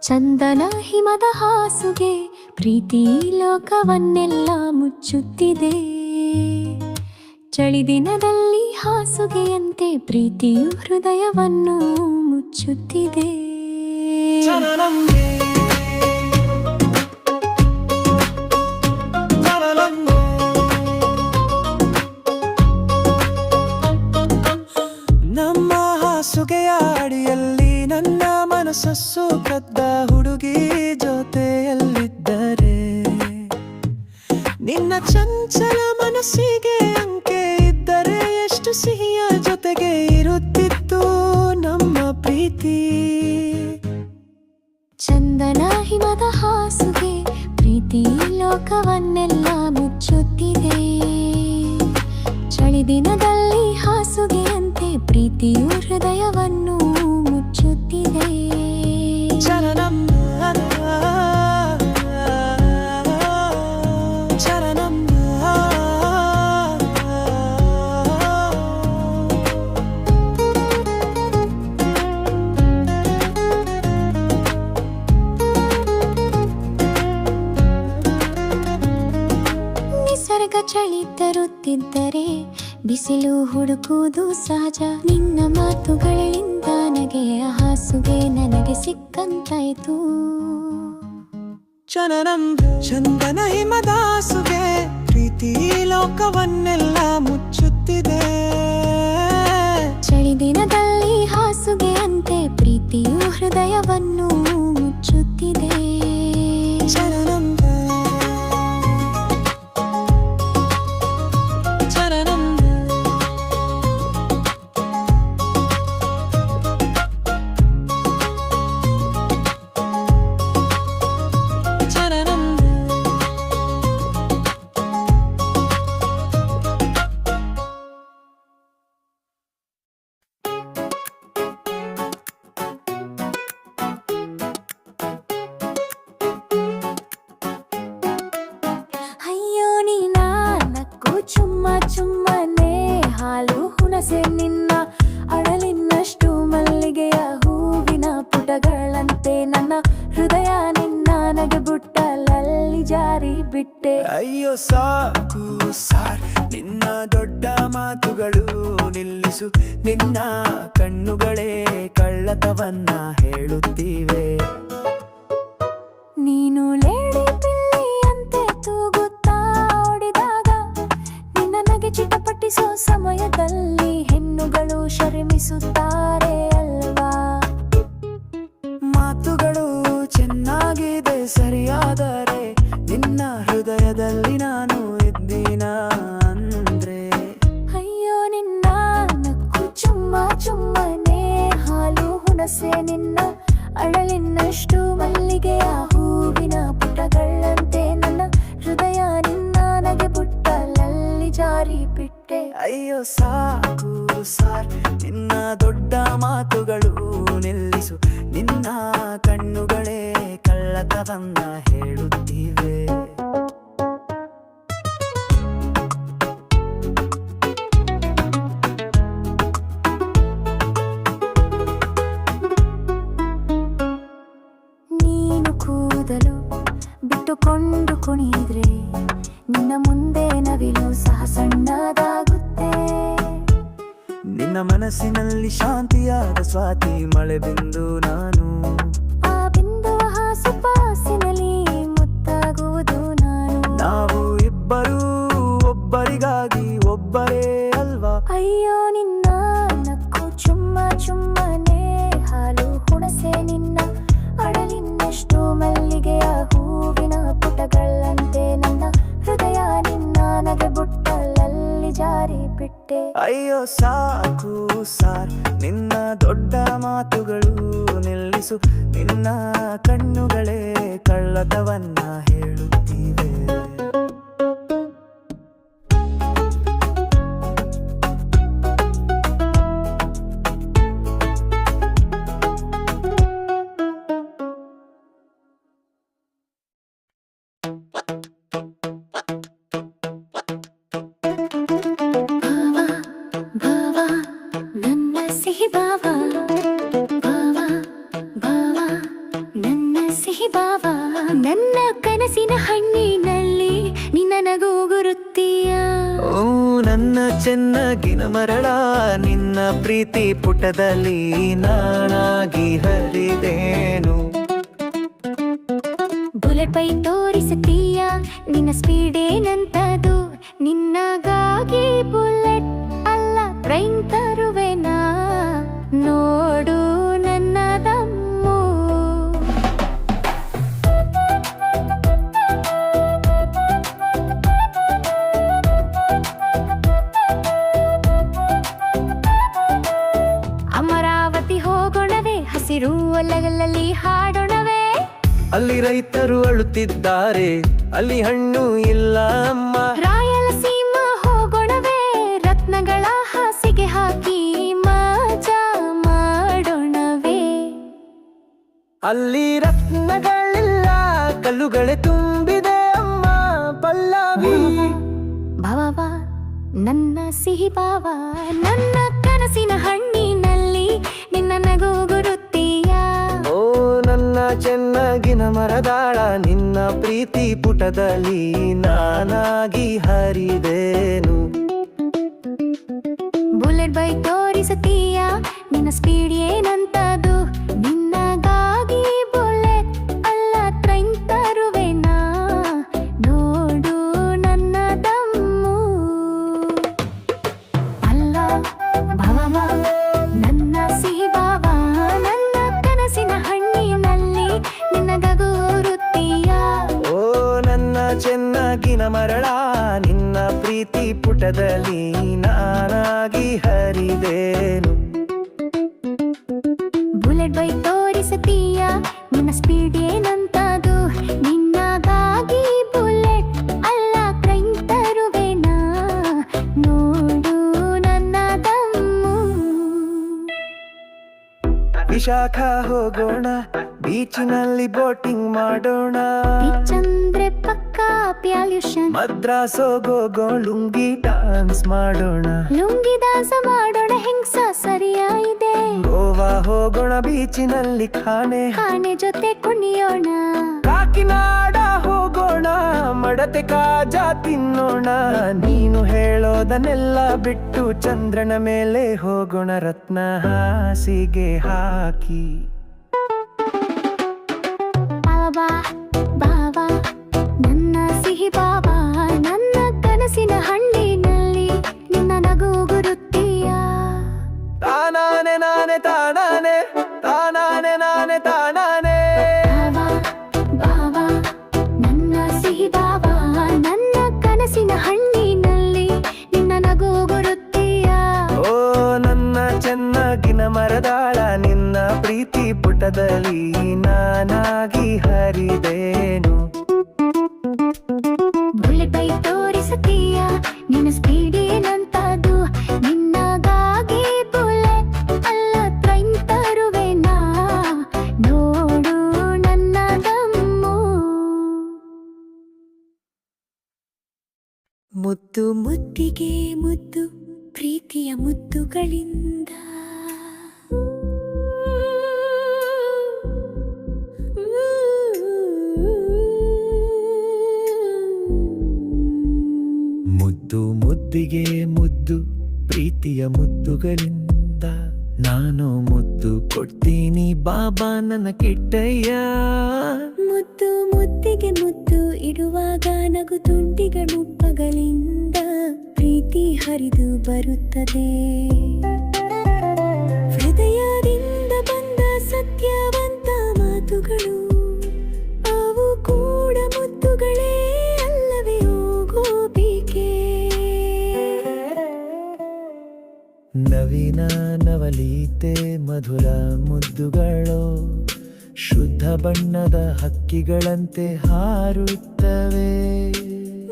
ಚಂದನ ಹಿಮದ ಹಾಸುಗೆ ಪ್ರೀತಿ ಲೋಕವನ್ನೆಲ್ಲ ಮುಚ್ಚುತ್ತಿದೆ. ಚಳಿ ದಿನದಲ್ಲಿ ಹಾಸುಗೆಯಂತೆ ಪ್ರೀತಿಯು ಹೃದಯವನ್ನು ಮುಚ್ಚುತ್ತಿದೆ. ನಮ್ಮ ಹಾಸುಗೆಯ ಅಡಿಯಲ್ಲಿ ನನ್ನ ಮನಸ್ಸು ಕದ್ದ ಹುಡುಗಿ ಜೊತೆಯಲ್ಲಿದ್ದರೆ, ನಿನ್ನ ಚಂಚಲ ಮನಸ್ಸಿಗೆ ಅಂಕೆ ಇದ್ದರೆ ಎಷ್ಟು ಸಿಹಿಯ ಜೊತೆಗೆ ಇರುತ್ತಿತ್ತು ನಮ್ಮ ಪ್ರೀತಿ. ಚಂದನ ಹಿಮದ ಹಾಸುಗೆ ಪ್ರೀತಿ ಲೋಕವನ್ನೆಲ್ಲ ಮುಚ್ಚುತ್ತಿದೆ. ಚಳಿ ದಿನದಲ್ಲಿ ಹಾಸುಗೆಯಂತೆ ಪ್ರೀತಿಯು ಹೃದಯವನ್ನು ಮುಚ್ಚುತ್ತಿದೆ. ಚರಣಂ ಚರಣಂ ನಿಸರ್ಗ ಚಳಿ ತರುತ್ತಿದ್ದರೆ ಬಿಸಿಲು ಹುಡುಕುವುದು ಸಹಜ. ನಿನ್ನ ಮಾತುಗಳಿಂದ ನಗೆಯ ಹಾಸುಗೆ ನನಗೆ ಸಿಕ್ಕಂತಾಯಿತು. ಚನನಂ ಚಂದನ ಹಿಮದ ಹಾಸುಗೆ ಪ್ರೀತಿ ಲೋಕವನ್ನೆಲ್ಲ ಮುಚ್ಚುತ್ತಿದೆ. ಚಳಿ ದಿನದಲ್ಲಿ ಹಾಸುಗೆಯಂತೆ ಪ್ರೀತಿಯು ಹೃದಯವನ್ನು ಮುಚ್ಚುತ್ತಿದೆ. ಚನನಂ ಚನನಂ ಚನನಂ ಅಯ್ಯೋ ನೀ ನಾಲ್ಕು ಚುಮ್ಮ ಚುಮ್ಮನೆ ಹಾಲು ಹುಣಸೆ ನಿನ್ನ ಅಳಲಿನಷ್ಟು ಮಲ್ಲಿಗೆಯ ಹೂವಿನ ಪುಟಗಳಂತೆ ನನ್ನ ಹೃದಯ ನಿನ್ನ ನಗೆ ಬುಟ್ಟಲಲ್ಲಿ ಜಾರಿ ಬಿಟ್ಟೆ. ಅಯ್ಯೋ ಸಾಕು ಸಾರ್ ನಿನ್ನ ದೊಡ್ಡ ಮಾತುಗಳು ನಿಲ್ಲಿಸು, ನಿನ್ನ ಕಣ್ಣುಗಳೇ ಕಳ್ಳತವನ್ನ ಹೇಳುತ್ತಿವೆ. ನೀನು ಲೇಡಿ ಪಿಲ್ಲಿಯಂತೆ ತೂಗುತ್ತಾ ಓಡಿದಾಗ ನಿನ್ನ ನಗೆ ಚಿಟಪಟಿಸೋ ಸಮಯದಲ್ಲಿ ಹೆಣ್ಣುಗಳು ಶರ್ಮಿಸುತ್ತಾರೆ ಅಲ್ವಾ. ಮಾತುಗಳು ಚೆನ್ನಾಗಿದೆ ಸರಿಯಾದರೆ ನಿನ್ನ ಹೃದಯದಲ್ಲಿ ನಾನು ಇದ್ದೀನ ಅಂದ್ರೆ. ಅಯ್ಯೋ ನಿನ್ನ ನಕ್ಕು ಚುಮ್ಮ ಚುಮ್ಮನೆ ಹಾಲು ಹುಣಸೆ ನಿನ್ನ ಅಳಲಿನಷ್ಟು ಮಲ್ಲಿಗೆಯ ಹೂವಿನ ಪುಟಗಳಂತೆ ನನ್ನ ಹೃದಯ ನಿನ್ನ ನಗೆ ಬುಟ್ಟಲಲ್ಲಿ ಜಾರಿ ಬಿಟ್ಟೆ. ಅಯ್ಯೋ ಸಾಕು ಸಾರ್ ನಿನ್ನ ದೊಡ್ಡ ಮಾತುಗಳು ನಿಲ್ಲಿಸು, ನಿನ್ನ ಕಣ್ಣುಗಳೇ ಕಳ್ಳತವನ್ನ ಹೇಳುತ್ತಿವೆ. ನೀನು ಕೂದಲು ಬಿಟ್ಟುಕೊಂಡು ಕುಣಿದ್ರೆ ನಿನ್ನ ಮುಂದೆ ನವಿಲು ಸಹ ಸಣ್ಣದಾಗುತ್ತೆ. ನಿನ್ನ ಮನಸ್ಸಿನಲ್ಲಿ ಶಾಂತಿಯಾದ ಸ್ವಾತಿ ಮಳೆ ಬಿಂದು ನಾನು, ಆ ಬಿಂದುವ ಹಾಸುಪಾಸಿನಲ್ಲಿ ಮುತ್ತಾಗುವುದು ನಾನು. ನಾವು ಇಬ್ಬರೂ ಒಬ್ಬರಿಗಾಗಿ ಒಬ್ಬರೇ ಅಲ್ವಾ. ಅಯ್ಯೋ ನಿನ್ನ ನಕ್ಕು ಚುಮ್ಮ ಚುಮ್ಮನೆ ಹಾಲು ಹುಣಸೆ ನಿನ್ನ ಅಡಲಿನಷ್ಟು ಮಲ್ಲಿಗೆಯ ಹೂವಿನ ಪುಟಗಳಂತೆ ನನ್ನ ಹೃದಯ ನಿನ್ನ ನಗೆ ಬುಟ್ಟಲಲ್ಲಿ ಜಾರಿ ಬಿಟ್ಟೆ. ಅಯ್ಯೋ ಸಾಕು ಸಾರ್ ನಿನ್ನ ದೊಡ್ಡ ಮಾತುಗಳು ನಿಲ್ಲಿಸು, ನಿನ್ನ ಕಣ್ಣುಗಳೇ ಕಳ್ಳತವನ್ನ ಹೇಳುತ್ತಿವೆ. ಸಿಹಿ ಬಾವ ಬಾವ ಬಾವ ನನ್ನ ಚೆನ್ನಾಗಿನ ಮರಳ ನಿನ್ನ ಪ್ರೀತಿ ಪುಟದಲ್ಲಿ ನಾನಾಗಿ ಹರಿದೇನು. ಬುಲೆಟ್ ಬೈ ತೋರಿಸುತ್ತೀಯ ನಿನ್ನ ಸ್ಪೀಡ್ ಏನಂತದು, ನಿನ್ನಗಾಗಿ ಬುಲೆಟ್ ಅಲ್ಲ ಟ್ರೈನ್ ತರುವೆನಾ, ನೋಡು ನನ್ನ ದಮ್ಮು. ಅಮರಾವತಿ ಹೋಗೋಣವೇ, ಹಸಿರು ಹೊಲಗಳಲ್ಲಿ ಹಾಡೋಣವೇ. ಅಲ್ಲಿ ರೈತರು ಅಳುತ್ತಿದ್ದಾರೆ, ಅಲ್ಲಿ ಹಣ್ಣು ಇಲ್ಲ ಅಮ್ಮ. ರಾಯಲಸೀಮಾ ಹೋಗೋಣವೇ, ರತ್ನಗಳ ಹಾಸಿಗೆ ಹಾಕಿ ಮಜಾ ಮಾಡೋಣವೇ. ಅಲ್ಲಿ ರತ್ನಗಳಿಲ್ಲ, ಕಲ್ಲುಗಳೇ ತುಂಬಿದೆ ಅಮ್ಮ ಪಲ್ಲವಿ. ಭಾವ ನನ್ನ ಸಿಹಿ ಭಾವ, ನನ್ನ ಕನಸಿನ ಹಣ್ಣಿನಲ್ಲಿ ನಿನ್ನ ನಗು ಗುರುತ್ತೀಯ. ಓ ನನ್ನ ಚೆನ್ನಾಗಿನ ಮರದಾಳ ನಿನ್ನ ಪ್ರೀತಿ ಪುಟದಲ್ಲಿ ನಾನಾಗಿ ಹರಿದೇನು. ಬುಲೆಟ್ ಬೈ ತೋರಿಸುತ್ತೀಯ ನಿನ್ನ ಸ್ಪೀಡ್ ಏನಂತದು, ನಿನ್ನಗಾಗಿ ಬುಲೆಟ್ ಅಲ್ಲ ಟ್ರೈನ್ ತರುವೆನಾ, ನೋಡು ನನ್ನ ದಮ್ಮು. ಅಲ್ಲ ಭಾವ ನನ್ನ ಸಿಹಿ ಭಾವ, ನನ್ನ ಕನಸಿನ ಹಣ್ಣಿನಲ್ಲಿ ನಿನ್ನ ನಗು ಗುರುತ್ತೀಯ. ಓ ನನ್ನ ಚೆನ್ನಾಗಿನ ಮರಳ ನಿನ್ನ ಪ್ರೀತಿ ಪುಟದಲ್ಲಿ ನಾನಾಗಿ ಹರಿದೇನು. ಬುಲೆಟ್ ಬೈ ತೋರಿಸುತ್ತೀಯ ನಿನ್ನ ಸ್ಪೀಡ್ ಏನಂತದು, ನಿನ್ನಗಾಗಿ ಬುಲೆಟ್ ಅಲ್ಲ ಟ್ರೈನ್ ತರುವೆನಾ, ನೋಡು ನನ್ನ ದಮ್ಮು. ವಿಶಾಖ ಹೋಗೋಣ, ಬೀಚಿನಲ್ಲಿ ಬೋಟಿಂಗ್ ಮಾಡೋಣ. ಚಂದ್ರೆ ಪಕ್ಕ ಪ್ಯಾಲ್ಯೂಷನ್, ಮದ್ರಾಸ್ ಹೋಗೋ ಲುಂಗಿ ಡಾನ್ಸ್ ಮಾಡೋಣ. ಲುಂಗಿ ದಾಸ ಮಾಡೋಣ, ಹೆಂಗ್ಸ ಸರಿಯಾಗಿದೆ. ಗೋವಾ ಹೋಗೋಣ, ಬೀಚಿನಲ್ಲಿ ಖಾನೆ ಜೊತೆ ಕುಣಿಯೋಣ. ಕಾಕಿನಾಡ ಹೋಗೋಣ, ಮಡತೆ ಕಾಜಾ ತಿನ್ನೋಣ. ನೀನು ಹೇಳೋದನ್ನೆಲ್ಲ ಬಿಟ್ಟು ಚಂದ್ರನ ಮೇಲೆ ಹೋಗೋಣ, ರತ್ನ ಹಾಸಿಗೆ ಹಾಕಿ. ಬಾಬಾ ಬಾಬಾ ನನ್ನ ಸಿಹಿ ಬಾಬಾ, ನನ್ನ ಕನಸಿನ ಹಣ್ಣಿನಲ್ಲಿ ನಿನ್ನ ನಗು ಗುರುತ್ತೀಯ. ತಾನಾನೆ ನಾನೆ ತಾನಾನೆ, ತಾನಾನೆ ನಾನೆ ತಾನಾನೆ. ಬಾಬಾ ಬಾಬಾ ನನ್ನ ಸಿಹಿ ಬಾಬಾ, ನನ್ನ ಕನಸಿನ ಹಣ್ಣಿನಲ್ಲಿ ನಿನ್ನ ನಗು ಗುರುತ್ತೀಯ. ಓ ನನ್ನ ಚೆನ್ನಾಗಿನ ಮರದಾಳ ನಿನ್ನ ಪ್ರೀತಿ ಪುಟದಲ್ಲಿ ನಾನಾಗಿ ಹರಿದೇನು. ಬುಲೆಟ್ ಬೈ ತೋರಿಸುತ್ತೀಯ ನಿನ್ನ ಸ್ಪೀಡ್ ಏನಂತದು, ನಿನ್ನಗಾಗಿ ಬುಲೆಟ್ ಅಲ್ಲ ಟ್ರೈನ್ ತರುವೆನಾ, ನೋಡು ನನ್ನ ದಮ್ಮು. ಮುದ್ದು ಮುದ್ದಿಗೆ ಮುದ್ದು ಪ್ರೀತಿಯ ಮುದ್ದುಗಳಿಂದ, ಮುದ್ದು ಮುದ್ದಿಗೆ ಮುದ್ದು ಪ್ರೀತಿಯ ಮುದ್ದುಗಳಿಂದ, ನಾನು ಮುದ್ದು ಕೊಡ್ತೀನಿ ಬಾಬಾ ನನ್ನ ಕಿಟ್ಟಯ್ಯ. ಮುದ್ದು ಮುದ್ದಿಗೆ ಮುದ್ದು ಇಡುವಾಗ ನಗು ತುಂಡಿಗಳ ಮುಪ್ಪಗಳಿಂದ ಪ್ರೀತಿ ಹರಿದು ಬರುತ್ತದೆ. ಹೃದಯದಿಂದ ಬಂದ ಸತ್ಯವಂತ ಮಾತುಗಳು, ಅವು ಕೂಡ ಮುದ್ದುಗಳೇ ಅಲ್ಲವೇ ಗೋಪಿಕೆ. ನವೀನ ನವಲೀತೆ ಮಧುರ ಮುದ್ದುಗಳು, ಶುದ್ಧ ಬಣ್ಣದ ಹಕ್ಕಿಗಳಂತೆ ಹಾರುತ್ತವೆ.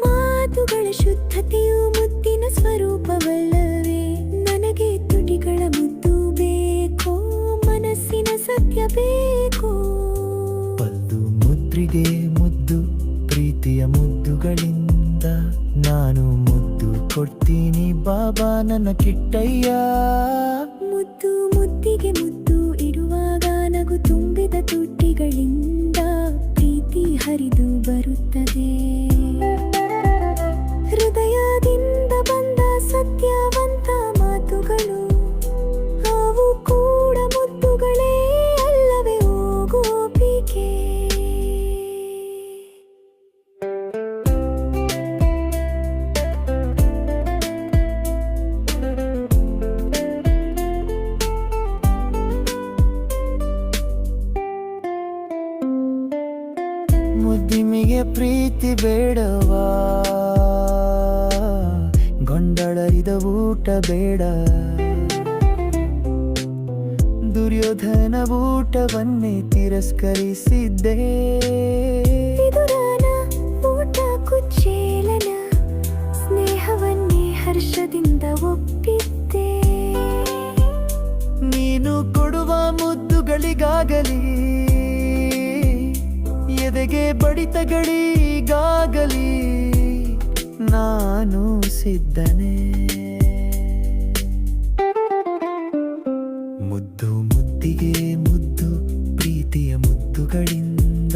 ಮಾತುಗಳ ಶುದ್ಧತೆಯು ಮುದ್ದಿನ ಸ್ವರೂಪವಲ್ಲವೇ, ನನಗೆ ತುಟಿಗಳ ಮುದ್ದು ಬೇಕೋ, ಮನಸ್ಸಿನ ಸತ್ಯ ಬೇಕೋ. ಪಲ್ಲು ಮುದ್ರಿಗೆ ಮುದ್ದು ಪ್ರೀತಿಯ ಮುದ್ದುಗಳಿಂದ, ನಾನು ಮುದ್ದು ಕೊಡ್ತೀನಿ ಬಾಬಾ ನನ್ನ ಕಿಟ್ಟಯ್ಯ. ಮುದ್ದು ಮುದ್ದಿಗೆ ಮುದ್ದು ಇಡುವಾಗ ನಗು ತುಂಬಿದ ತುಟಿಗಳಿಂದ ಪ್ರೀತಿ ಹರಿದು ಬರುತ್ತದೆ. ಹೃದಯದಿಂದ ಬಂದ ಸತ್ಯ ಪ್ರೀತಿ ಬೇಡವಾ, ಗೊಂಡಳರಿದ ಊಟ ಬೇಡ, ದುರ್ಯೋಧನ ಊಟವನ್ನೇ ತಿರಸ್ಕರಿಸಿದ್ದೆ. ವಿದುರನ ಊಟ ಕುಚೇಲನ ಸ್ನೇಹವನ್ನೇ ಹರ್ಷದಿಂದ ಒಪ್ಪಿದ್ದೆ. ನೀನು ಕೊಡುವ ಮುದ್ದುಗಳಿಗಾಗಲಿ, ಎದೆಗೆ ಬಡಿತಗಳಿಗಾಗಲಿ ನಾನು ಸಿದ್ಧನೇ. ಮುದ್ದು ಮುದ್ದಿಗೆ ಮುದ್ದು ಪ್ರೀತಿಯ ಮುದ್ದುಗಳಿಂದ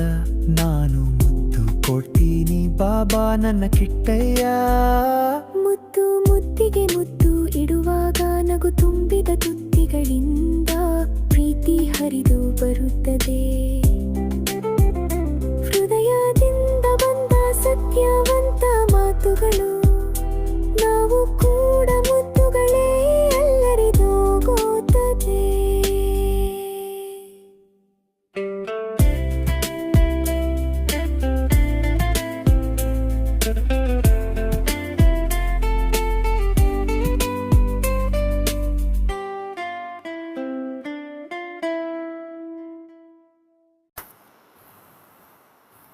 ನಾನು ಮುದ್ದು ಕೊಡ್ತೀನಿ ಬಾಬಾ ನನ್ನ ಕಿಟ್ಟಯ್ಯ. ಮುದ್ದು ಮುದ್ದಿಗೆ ಮುದ್ದು ಇಡುವಾಗ ನಗು ತುಂಬಿದ ತುತ್ತಿಗಳಿಂದ ಪ್ರೀತಿ ಹರಿದು ಬರುತ್ತದೆ. ಹೃದಯದಿಂದ ಬಂದ ಸತ್ಯವಂತ ಮಾತುಗಳು, ನಾವು ಕೂಡ ಮುದ್ದುಗಳೇ ಅಲ್ಲರಿದೋಗುತ್ತದೆ.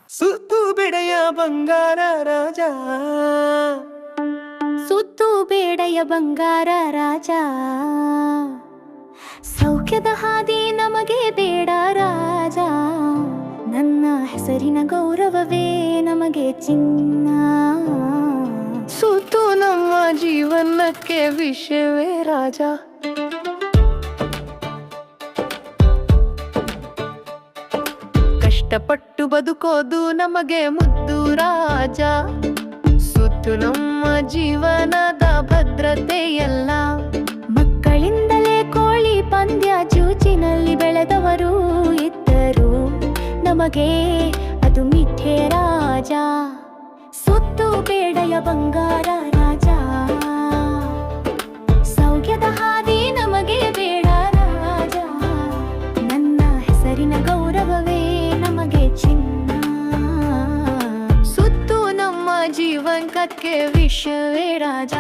ಸುತ್ತು ಬಿಡೆಯ ಬಂಗಾರ ರಾಜ, ಸುತ್ತು ಬೇಡೆಯ ಬಂಗಾರ ರಾಜ, ಸೌಖ್ಯದ ಹಾದಿ ನಮಗೆ ಬೇಡ ರಾಜ, ನನ್ನ ಹೆಸರಿನ ಗೌರವವೇ ನಮಗೆ ಚಿನ್ನ. ಸುತ್ತು ನಮ್ಮ ಜೀವನಕ್ಕೆ ವಿಷಯವೇ ರಾಜ, ಕಷ್ಟಪಟ್ಟು ಬದುಕೋದು ನಮಗೆ ಮುದ್ದು ರಾಜ. ಸುತ್ತು ನಮ್ಮ ಜೀವನದ ಭದ್ರತೆಯಲ್ಲ, ಮಕ್ಕಳಿಂದಲೇ ಕೋಳಿ ಪಂದ್ಯ ಜೂಜಿನಲ್ಲಿ ಬೆಳೆದವರು ಇದ್ದರು, ನಮಗೆ ಅದು ಮಿಥ್ಯೆ ರಾಜ. ಸುತ್ತು ಬೇಡೆಯ ಬಂಗಾರ ರಾಜ, ಸೌಖ್ಯದ ಹಾದಿ ನಮಗೆ ಬೇಡ ರಾಜ, ನನ್ನ ಹೆಸರಿನ ಗೌರವವೇ ನಮಗೆ ಚಿನ್ನ. ಸುತ್ತು ನಮ್ಮ ಜೀವನಕ್ಕೆ ವಿಷಯವೇ ರಾಜ.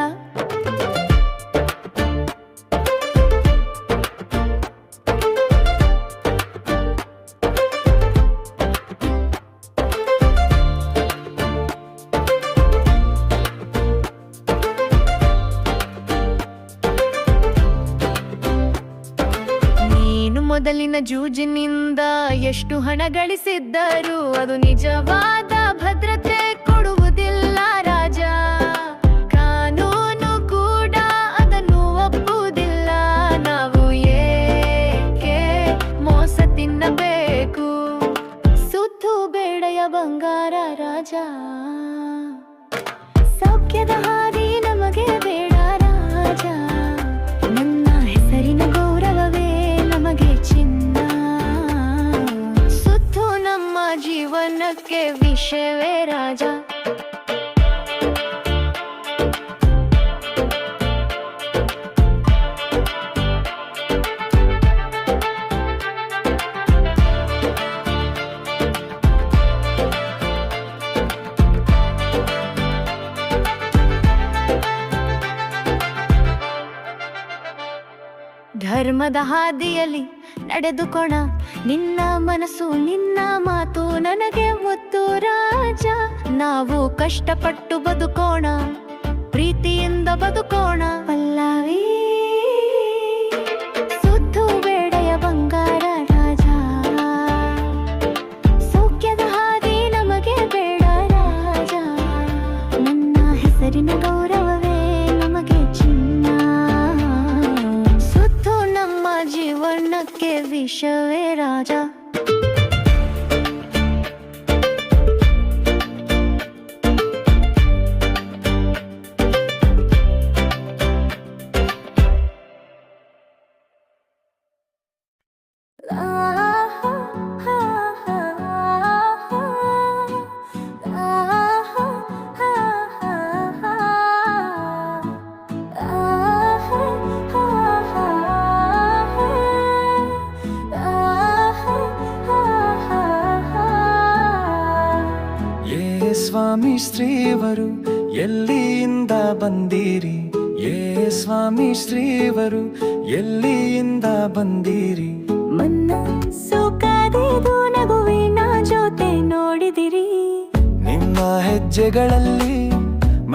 ಮೊದಲಿನ ಜೂಜಿನಿಂದ ಎಷ್ಟು ಹಣ ಗಳಿಸಿದ್ದರೂ ಅದು ನಿಜವಾದ ಭದ್ರತೆ ಕೊಡುವುದಿಲ್ಲ ರಾಜ. ಕಾನೂನು ಕೂಡ ಅದನ್ನು ಒಪ್ಪುವುದಿಲ್ಲ, ನಾವು ಏಕೆ ಮೋಸ ತಿನ್ನಬೇಕು. ಸುತ್ತು ಬೇಡೆಯ ಬಂಗಾರ ರಾಜ, ಸೌಖ್ಯದ ಹಾದಿ ನಮಗೆ ಬೇಡ ರಾಜ, ನನ್ನ ಹೆಸರಿನ ಗೌರವವೇ ನಮಗೆ ಚಿನ್ನ. ಸುತ್ತು ನಮ್ಮ ಜೀವನಕ್ಕೆ ವಿಷಯವೇ ರಾಜ. ಧರ್ಮದ ಹಾದಿಯಲ್ಲಿ ನಡೆದುಕೋಣ, ನಿನ್ನ ಮನಸ್ಸು ನಿನ್ನ ಮಾತು ನನಗೆ ಮುತ್ತು ರಾಜ. ನಾವು ಕಷ್ಟಪಟ್ಟು ಬದುಕೋಣ, ಪ್ರೀತಿಯಿಂದ ಬದುಕೋಣ ಪಲ್ಲವಿ. ಸುತ್ತು ಬೇಡೆಯ ಬಂಗಾರ ರಾಜ, ಸೌಖ್ಯದ ಹಾದಿ ನಮಗೆ ಬೇಡ ರಾಜ, ನನ್ನ ಹೆಸರಿನ ಗೌರವವೇ ನಮಗೆ ಚಿನ್ನ. ಸುತ್ತು ನಮ್ಮ ಜೀವನಕ್ಕೆ ವಿಷಯವೇ ರಾಜ. ಸ್ವಾಮಿ ಶ್ರೀವರು ಎಲ್ಲಿಯಿಂದ ಬಂದಿರಿ? ಏ ಸ್ವಾಮಿ ಶ್ರೀವರು ಎಲ್ಲಿಯಿಂದ ಬಂದಿರಿ? ಮನಸ್ಸು ಕದಿದು ನಗುವಿನ ಜೊತೆ ನೋಡಿದಿರಿ. ನಿಮ್ಮ ಹೆಜ್ಜೆಗಳಲ್ಲಿ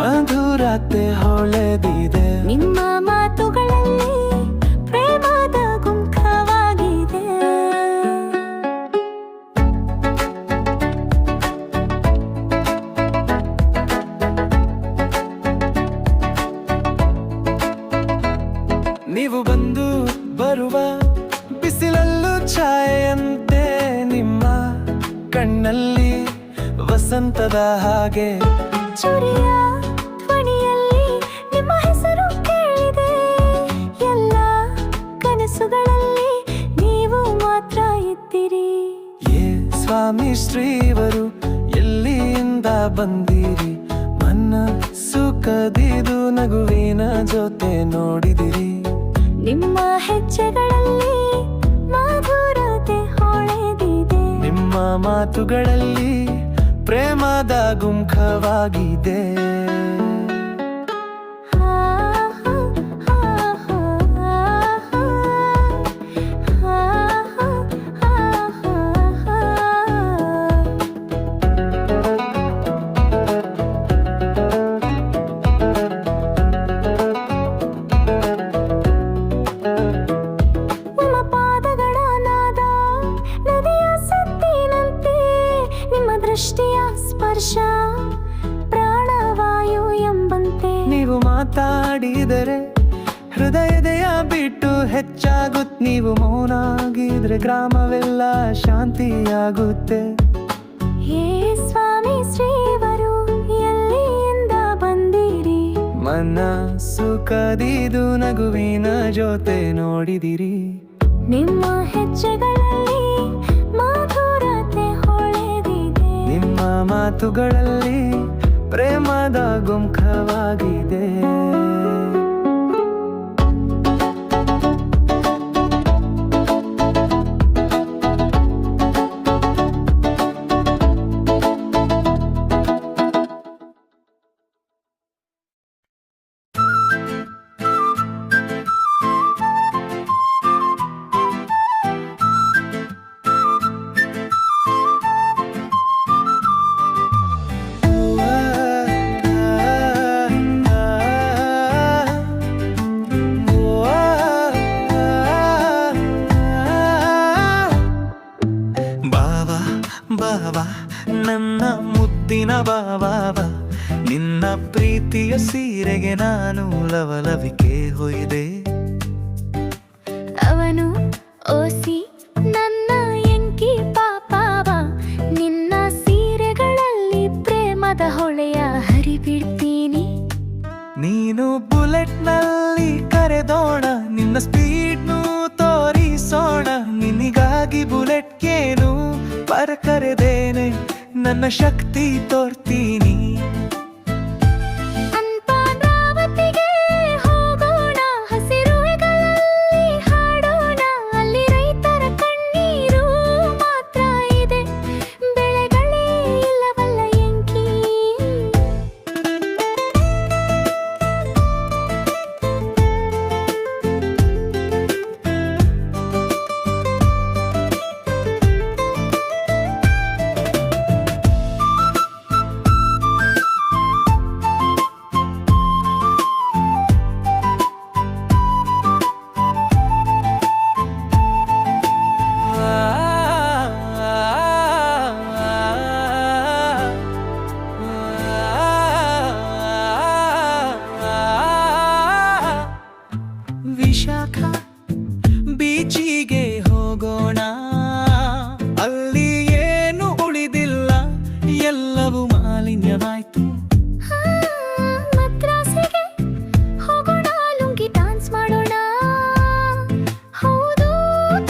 ಮಧುರತೆ ಹೊಳೆದಿದೆ. ನಿಮ್ಮ ಮಾತುಗಳಲ್ಲಿ ಪ್ರೇಮದ ಗುಂಖವಾಗಿದೆ. ನೀವು ಬಂದು ಬರುವ ಬಿಸಿಲಲ್ಲೂ ಛಾಯೆಯಂತೆ, ನಿಮ್ಮ ಕಣ್ಣಲ್ಲಿ ವಸಂತದ ಹಾಗೆ. ಚುರಿಯ ಧ್ವನಿಯಲ್ಲಿ ನಿಮ್ಮ ಹೆಸರು ಕೇಳಿದೆ. ಎಲ್ಲ ಕನಸುಗಳಲ್ಲಿ ನೀವು ಮಾತ್ರ ಇದ್ದೀರಿ. ಏ ಸ್ವಾಮಿ ಶ್ರೀವರು ಎಲ್ಲಿಯಿಂದ ಬಂದಿರಿ? ಮನಸ್ಸು ಕದಿದು ನಗುವಿನ ಜೊತೆ ನೋಡಿದಿರಿ. ನಿಮ್ಮ ಹೆಜ್ಜೆಗಳಲ್ಲಿ ಮಧುರತೆ ಹೊಳೆದಿದೆ. ನಿಮ್ಮ ಮಾತುಗಳಲ್ಲಿ ಪ್ರೇಮದ ಗುಂಖವಾಗಿದೆ. ನಿಮ್ಮ ಪಾದಗಳ ನಾದ ನದಿಯ ಸತ್ತಿನಂತೆ. ನಿಮ್ಮ ದೃಷ್ಟಿಯ ಸ್ಪರ್ಶ ಪ್ರಾಣವಾಯು ಎಂಬಂತೆ. ನೀವು ಮಾತಾಡಿದರೆ ಹೃದಯದಯ ಬಿಟ್ಟು ಹೆಚ್ಚಾಗುತ್ತೆ. ನೀವು ಮೌನಾಗಿದ್ರೆ ಗ್ರಾಮವೆಲ್ಲ ಶಾಂತಿಯಾಗುತ್ತೆ. ಹೇ ಸ್ವಾಮಿ ಶ್ರೀವರು ಎಲ್ಲಿಯಿಂದ ಬಂದಿರಿ? ಮನಸ್ಸು ಕದಿದು ನಗುವಿನ ಜೊತೆ ನೋಡಿದಿರಿ. ನಿಮ್ಮ ಹೆಜ್ಜೆಗಳಲ್ಲಿ ಮಧುರತೆ ಹೊಳೆದಿದೆ. ನಿಮ್ಮ ಮಾತುಗಳಲ್ಲಿ ಪ್ರೇಮದ ಗುಂಖವಾಗಿದೆ. ಬಾವ ನನ್ನ ಮುದ್ದಿನ ಬಾವ, ನಿನ್ನ ಪ್ರೀತಿಯ ಸೀರೆಗೆ ನಾನು ಲವಲವಿಕೆ ಹೊಯ್ದೆ. ಅವನು ಓಸಿ ನನ್ನ ಎಂಕಿ ಪಾಪಾವ, ನಿನ್ನ ಸೀರೆಗಳಲ್ಲಿ ಪ್ರೇಮದ ಹೊಳೆಯ ಹರಿಬಿಡ್ತೀನಿ. ನೀನು ಬುಲೆಟ್ನಲ್ಲಿ ಕರೆದೋಣ, ನಿನ್ನ ಸ್ಪೀಡ್ನು ತೋರಿಸೋಣ. ನಿನಗಾಗಿ ಬುಲೆಟ್ಗೇನು ಪರ ಕರೆದೇನೆ, ನನ್ನ ಶಕ್ತಿ ತೋರ್ತೀನಿ. ಅನ್ಪಾನಾವತಿಗೆ ಹೋಗೋಣ, ಹಸಿರುಗಳಲ್ಲಿ ಹಾಡೋಣ. ಅಲ್ಲಿ ರೈತರ ಕಣ್ಣೀರು ಮಾತ್ರ ಇದೆ, ಬೆಳೆಗಳೇ ಇಲ್ಲವಲ್ಲ ಎಂಕಿ. ವಿಶಾಖ ಬೀಚಿಗೆ ಹೋಗೋಣ, ಅಲ್ಲಿ ಏನು ಉಳಿದಿಲ್ಲ, ಎಲ್ಲವೂ ಮಾಲಿನ್ಯವಾಯ್ತು. ಮದ್ರಾಸಿಗೆ ಹೋಗೋಣ, ಲುಂಗಿ ಡಾನ್ಸ್ ಮಾಡೋಣ. ಹೌದು,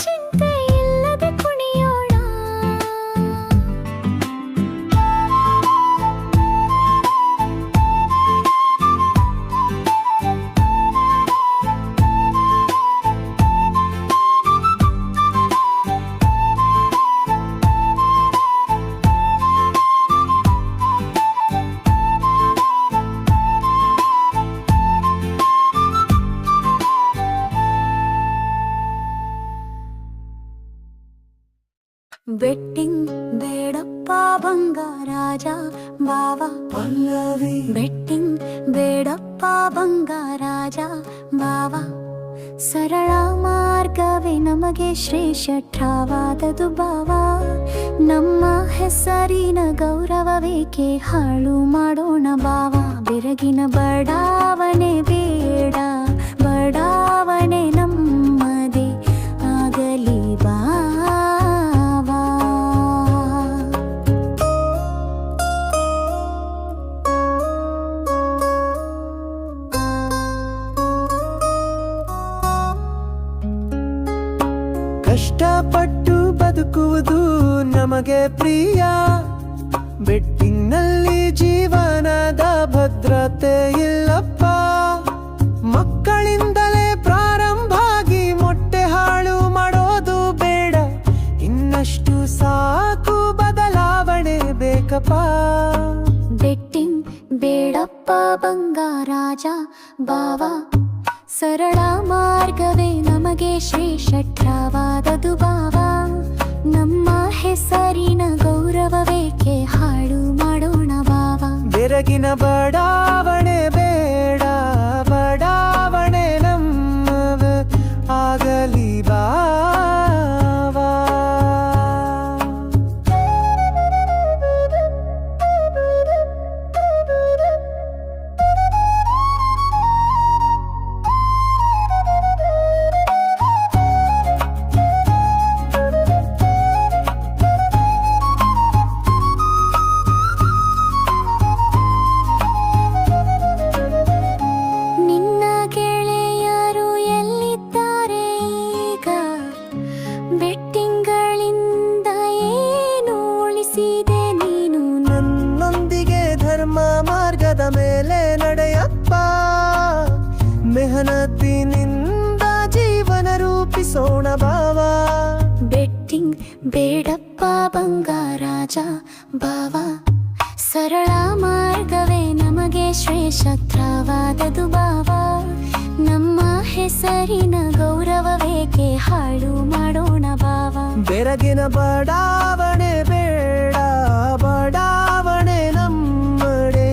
ಚಿಂತೆ ಇಲ್ಲದೆ ಕುಣಿಯೋಣ. ಬೆಟ್ಟಿಂಗ್ ಬೇಡಪ್ಪ ಬಂಗಾರಾಜ ಬಾವ ಪಲ್ಲವಿ ಬೆಟ್ಟಿಂಗ್ ಬೇಡಪ್ಪ ಬಂಗಾರಾಜ ಬಾವ ಸರಳ ಮಾರ್ಗವೇ ನಮಗೆ ಶ್ರೇಷ್ಠವಾದದು ಬಾವ ನಮ್ಮ ಹೆಸರಿನ ಗೌರವವೇಕೆ ಹಾಳು ಮಾಡೋಣ ಬಾವ ಬೆರಗಿನ ಬಡಾವಣೆ ಬೇಡ ಬಡಾವಣೆ ನಮ್ಮದೇ ಆಗಲಿ ಬಾವಾ ಕಷ್ಟಪಟ್ಟು ಬದುಕುವುದು ನಮಗೆ ಪ್ರಿಯ ಬೆಟ್ಟಿಂಗ್ನಲ್ಲಿ ಜೀವನದ ಭದ್ರತೆ ಇಲ್ಲಪ್ಪ ಮಕ್ಕಳಿಂದಲೇ ಪ್ರಾರಂಭ ಆಗಿ ಮೊಟ್ಟೆ ಹಾಳು ಮಾಡೋದು ಬೇಡ ಇನ್ನಷ್ಟು ಸಾಕು ಬದಲಾವಣೆ ಬೇಕಪ್ಪ ಬೆಟ್ಟಿಂಗ್ ಬೇಡಪ್ಪ ಬಂಗಾರಾಜ ಬಾವ ಸರಳ ಮಾರ್ಗವೇ ನಮಗೆ ಶ್ರೇಷ್ಠವಾದದು ಬಾವ ನಮ್ಮ ಹೆಸರಿನ ಗೌರವವೇಕೆ ಹಾಳು ಮಾಡೋಣ ಬಾವ ಬೆರಗಿನ ಬಡಾವಣೆ ಬೇಡ ಬಡಾವಣೆ ನಮ್ಮ ಆಗಲಿ ಬಾವಾ ನಿನ್ನ ಗೆಳೆಯರು ಎಲ್ಲಿದ್ದಾರೆ ಈಗ ಬೆಟ್ಟಿಂಗ್ಗಳಿಂದ ಏನು ಉಳಿಸಿದೆ ನೀನು ನನ್ನೊಂದಿಗೆ ಧರ್ಮ ಮಾರ್ಗದ ಮೇಲೆ ನಡೆಯಪ್ಪ ಮೆಹನತ್ತಿನಿಂದ ಜೀವನ ರೂಪಿಸೋಣ ಬಾವ ಬೆಟ್ಟಿಂಗ್ ಬೇಡಪ್ಪ ಬಂಗಾರಾಜ ಬಾವ ಸರಳ ಮಾರ್ಗವೇ ನಮಗೆ ಶ್ರೇಷ್ಠವಾದದು ಬಾವ ನಮ್ಮ ಹೆಸರಿನ ಗೌರವವೇಕೆ ಹಾಳು ಮಾಡೋಣ ಬಾವ ಬೆರಗಿನ ಬಡಾವಣೆ ಬೇಡ ಬಡಾವಣೆ ನಮ್ಮಡೆ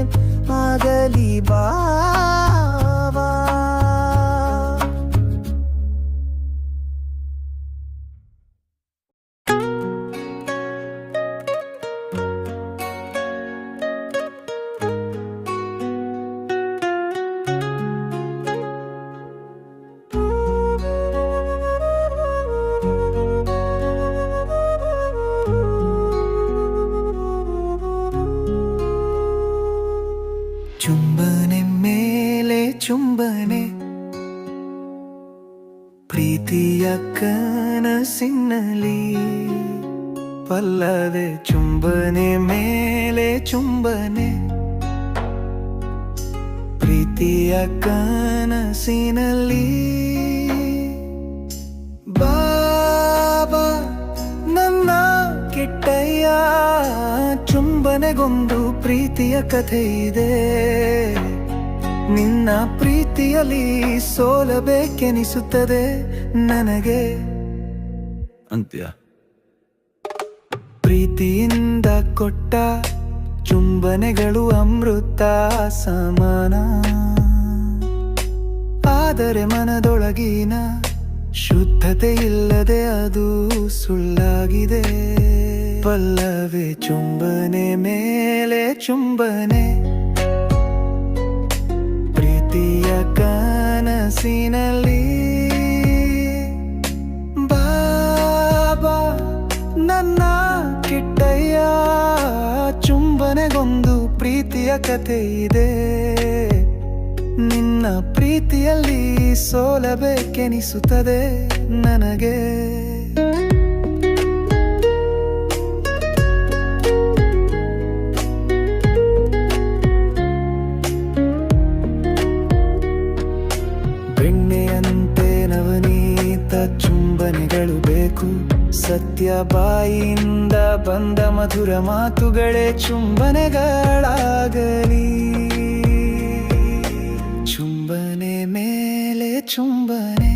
ಆಗಲಿ ಬಾವಾ ಚುಂಬನೆ ಮೇಲೆ ಚುಂಬನೆ ಪ್ರೀತಿಯ ಕನಸಿನಲ್ಲಿ ಪಲ್ಲವೆ ಚುಂಬನೆ ಮೇಲೆ ಚುಂಬನೆ ಪ್ರೀತಿಯ ಕನಸಿನಲ್ಲಿ ಬಾಬಾ ನನ್ನ ಕಿಟ್ಟಯ್ಯ ಚುಂಬನೆಗೊಂದು ಪ್ರೀತಿಯ ಕಥೆ ಇದೆ ನಿನ್ನ ಪ್ರೀತಿಯಲ್ಲಿ ಸೋಲಬೇಕೆನಿಸುತ್ತದೆ ನನಗೆ ಅಂತ್ಯ ಪ್ರೀತಿಯಿಂದ ಕೊಟ್ಟ ಚುಂಬನೆಗಳು ಅಮೃತ ಸಮಾನ ಆದರೆ ಮನದೊಳಗಿನ ಶುದ್ಧತೆ ಇಲ್ಲದೆ ಅದು ಸುಳ್ಳಾಗಿದೆ ಪಲ್ಲವೆ ಚುಂಬನೆ ಮೇಲೆ ಚುಂಬನೆ ಪ್ರೀತಿಯ ಕನಸಿನಲ್ಲಿ ಬಾಬಾ ನನ್ನ ಕಿಟ್ಟಯ್ಯ ಚುಂಬನೆಗೊಂದು ಪ್ರೀತಿಯ ಕಥೆ ಇದೆ ನಿನ್ನ ಪ್ರೀತಿಯಲ್ಲಿ ಸೋಲಬೇಕೆನಿಸುತ್ತದೆ ನನಗೆ ಬೆಣ್ಣೆಯಂತೆ ನವನೀತ ಚುಂಬನೆಗಳು ಬೇಕು ಸತ್ಯ ಬಾಯಿಯಿಂದ ಬಂದ ಮಧುರ ಮಾತುಗಳೇ ಚುಂಬನೆಗಳಾಗಲಿ ಚುಂಬನೆ ಮೇಲೆ ಚುಂಬನೆ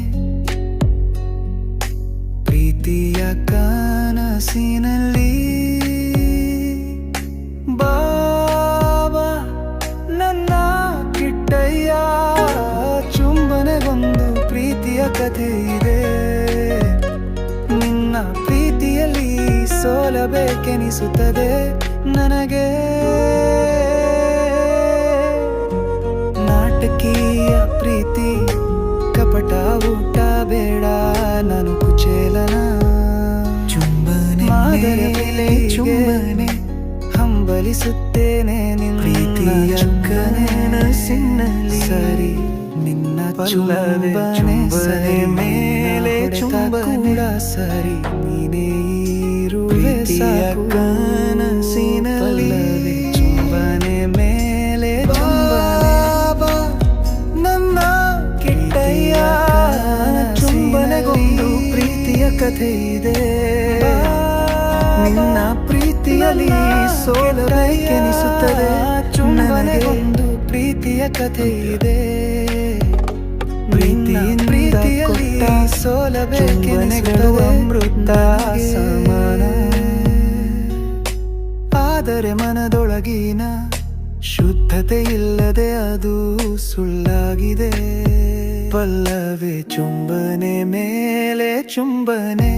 ಪ್ರೀತಿಯ ಕನಸಿನಲ್ಲಿ ಕನಸಿನಲ್ಲಿ ಬಾಬಾ ನನ್ನ ಕಿಟ್ಟಯ್ಯ ಚುಂಬನೆಗೊಂದು ಪ್ರೀತಿಯ ಕಥೆ ಇದೆ ನಿನ್ನ ಪ್ರೀತಿಯಲ್ಲಿ ಸೋಲಬೇಕೆನಿಸುತ್ತದೆ ನನಗೆ ನಾಟಕೀಯ ಪ್ರೀತಿ ಕಪಟ ಊಟ ಬೇಡ ನಾನು ಕುಚೇಲನ ಚುಂಬನೆ ಮಾದರ ಚುಂಬನೆ ಹಂಬಲಿಸುತ್ತೇನೆ ನಿನ್ನ ಪ್ರೀತಿಯ ಕನಸಿನಲ್ಲಿ ಸರಿ ನಿನ್ನ ಚುಂಬನೆ ಮೇಲೆ ಚುಂಬನ ಸರಿ ನೀನೇ ಇರುವೆ ಸಾಕು ಕನಸಿನಲ್ಲಿ ಚುಂಬನೆ ಮೇಲೆ ಬಾಬಾ ನನ್ನ ಕಿಟ್ಟಯ್ಯ ಚುಂಬನೆಗೊಂದು ಪ್ರೀತಿಯ ಕಥೆ ಇದೆ ನಿನ್ನ ಪ್ರೀತಿಯಲ್ಲಿ ಸೋಲಬೇಕೆನಿಸುತ್ತದೆ ಚುಂಬನೆಗೊಂದು ಪ್ರೀತಿಯ ಕಥೆ ಇದೆ ಪ್ರೀತಿಯಲ್ಲಿ ಸೋಲಬೇಕೆನಿಸುತ್ತದೆ ಅಮೃತ ಸಮಾನ ಆದರೆ ಮನದೊಳಗಿನ ಶುದ್ಧತೆ ಇಲ್ಲದೆ ಅದು ಸುಳ್ಳಾಗಿದೆ ಪಲ್ಲವಿ ಚುಂಬನೆ ಮೇಲೆ ಚುಂಬನೆ